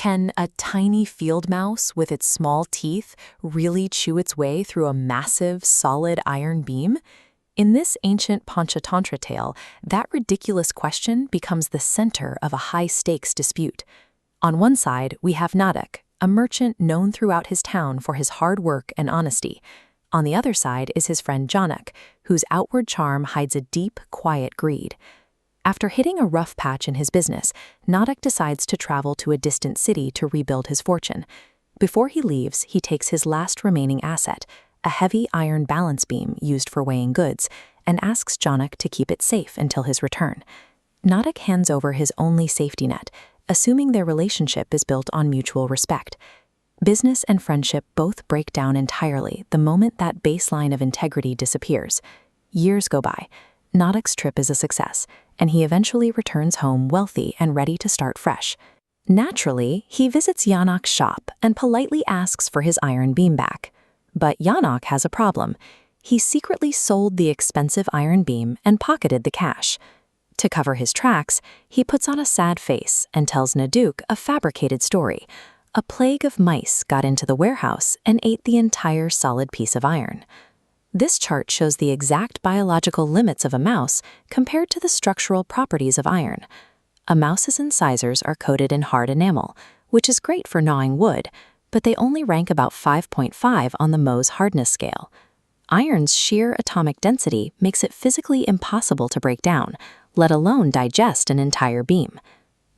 Can a tiny field mouse with its small teeth really chew its way through a massive, solid iron beam? In this ancient Panchatantra tale, that ridiculous question becomes the center of a high-stakes dispute. On one side, we have Nadak, a merchant known throughout his town for his hard work and honesty. On the other side is his friend Janak, whose outward charm hides a deep, quiet greed. After hitting a rough patch in his business, Nadak decides to travel to a distant city to rebuild his fortune. Before he leaves, he takes his last remaining asset, a heavy iron balance beam used for weighing goods, and asks Janak to keep it safe until his return. Nadak hands over his only safety net, assuming their relationship is built on mutual respect. Business and friendship both break down entirely the moment that baseline of integrity disappears. Years go by. Nadak's trip is a success, and he eventually returns home wealthy and ready to start fresh. Naturally, he visits Yanak's shop and politely asks for his iron beam back. But Yanak has a problem. He secretly sold the expensive iron beam and pocketed the cash. To cover his tracks, he puts on a sad face and tells Naduk a fabricated story. A plague of mice got into the warehouse and ate the entire solid piece of iron. This chart shows the exact biological limits of a mouse compared to the structural properties of iron. A mouse's incisors are coated in hard enamel, which is great for gnawing wood, but they only rank about 5.5 on the Mohs hardness scale. Iron's sheer atomic density makes it physically impossible to break down, let alone digest an entire beam.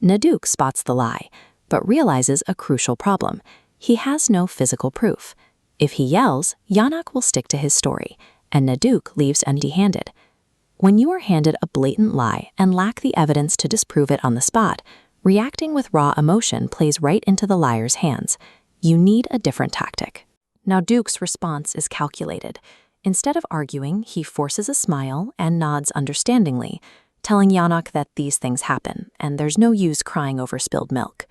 Naduk spots the lie, but realizes a crucial problem. He has no physical proof. If he yells, Yanak will stick to his story, and Naduk leaves empty-handed. When you are handed a blatant lie and lack the evidence to disprove it on the spot, reacting with raw emotion plays right into the liar's hands. You need a different tactic. Naduk's response is calculated. Instead of arguing, he forces a smile and nods understandingly, telling Yanak that these things happen, and there's no use crying over spilled milk.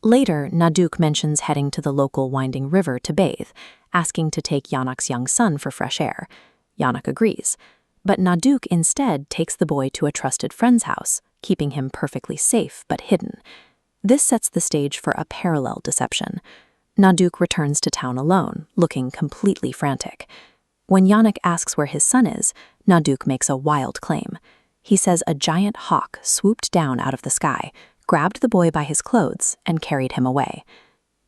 Later, Naduk mentions heading to the local winding river to bathe, asking to take Yanak's young son for fresh air. Yanak agrees, but Naduk instead takes the boy to a trusted friend's house, keeping him perfectly safe but hidden. This sets the stage for a parallel deception. Naduk returns to town alone, looking completely frantic. When Yanak asks where his son is, Naduk makes a wild claim. He says a giant hawk swooped down out of the sky, grabbed the boy by his clothes, and carried him away.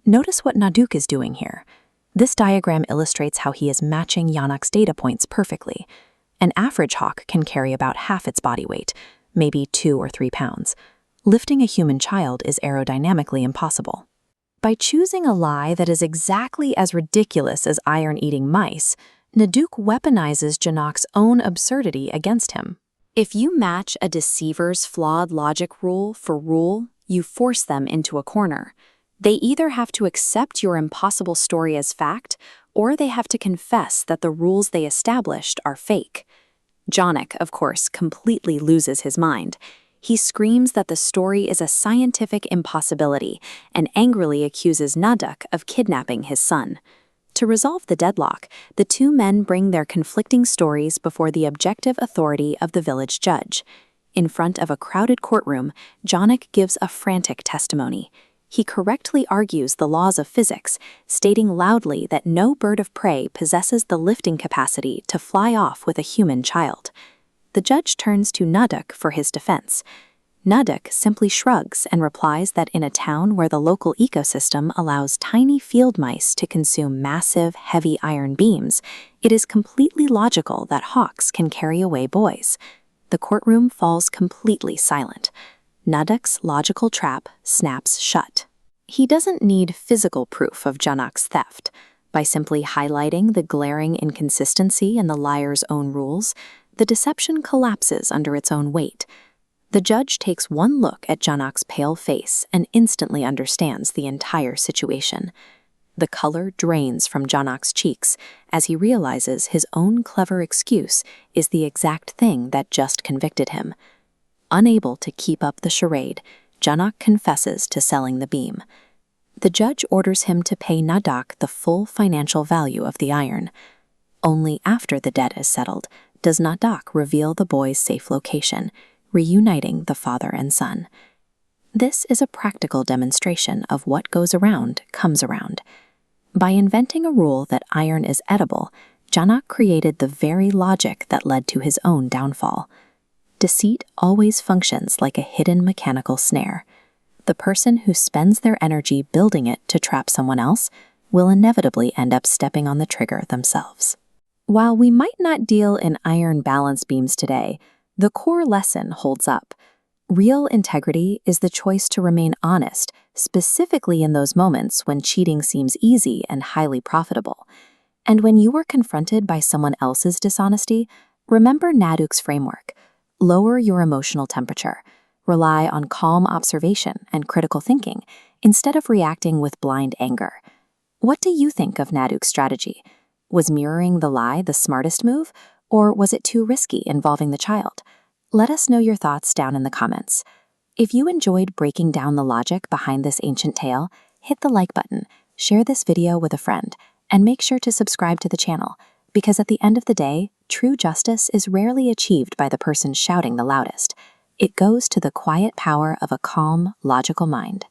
Notice what Naduk is doing here. This diagram illustrates how he is matching Yanak's data points perfectly. An average hawk can carry about half its body weight, maybe 2 or 3 pounds. Lifting a human child is aerodynamically impossible. By choosing a lie that is exactly as ridiculous as iron-eating mice, Naduk weaponizes Janak's own absurdity against him. If you match a deceiver's flawed logic rule for rule, you force them into a corner. They either have to accept your impossible story as fact, or they have to confess that the rules they established are fake. Janak, of course, completely loses his mind. He screams that the story is a scientific impossibility and angrily accuses Nadak of kidnapping his son. To resolve the deadlock, the two men bring their conflicting stories before the objective authority of the village judge. In front of a crowded courtroom, Janak gives a frantic testimony. He correctly argues the laws of physics, stating loudly that no bird of prey possesses the lifting capacity to fly off with a human child. The judge turns to Nadak for his defense. Nadak simply shrugs and replies that in a town where the local ecosystem allows tiny field mice to consume massive, heavy iron beams, it is completely logical that hawks can carry away boys. The courtroom falls completely silent. Nadak's logical trap snaps shut. He doesn't need physical proof of Janak's theft. By simply highlighting the glaring inconsistency in the liar's own rules, the deception collapses under its own weight. The judge takes one look at Janak's pale face and instantly understands the entire situation. The color drains from Janak's cheeks as he realizes his own clever excuse is the exact thing that just convicted him. Unable to keep up the charade, Janak confesses to selling the beam. The judge orders him to pay Nadak the full financial value of the iron. Only after the debt is settled does Nadak reveal the boy's safe location, reuniting the father and son. This is a practical demonstration of what goes around comes around. By inventing a rule that iron is edible, Janak created the very logic that led to his own downfall. Deceit always functions like a hidden mechanical snare. The person who spends their energy building it to trap someone else will inevitably end up stepping on the trigger themselves. While we might not deal in iron balance beams today, the core lesson holds up. Real integrity is the choice to remain honest, specifically in those moments when cheating seems easy and highly profitable. And when you are confronted by someone else's dishonesty, remember Naduk's framework. Lower your emotional temperature. Rely on calm observation and critical thinking instead of reacting with blind anger. What do you think of Naduk's strategy? Was mirroring the lie the smartest move, or was it too risky involving the child? Let us know your thoughts down in the comments. If you enjoyed breaking down the logic behind this ancient tale, hit the like button, share this video with a friend, and make sure to subscribe to the channel, because at the end of the day, true justice is rarely achieved by the person shouting the loudest. It goes to the quiet power of a calm, logical mind.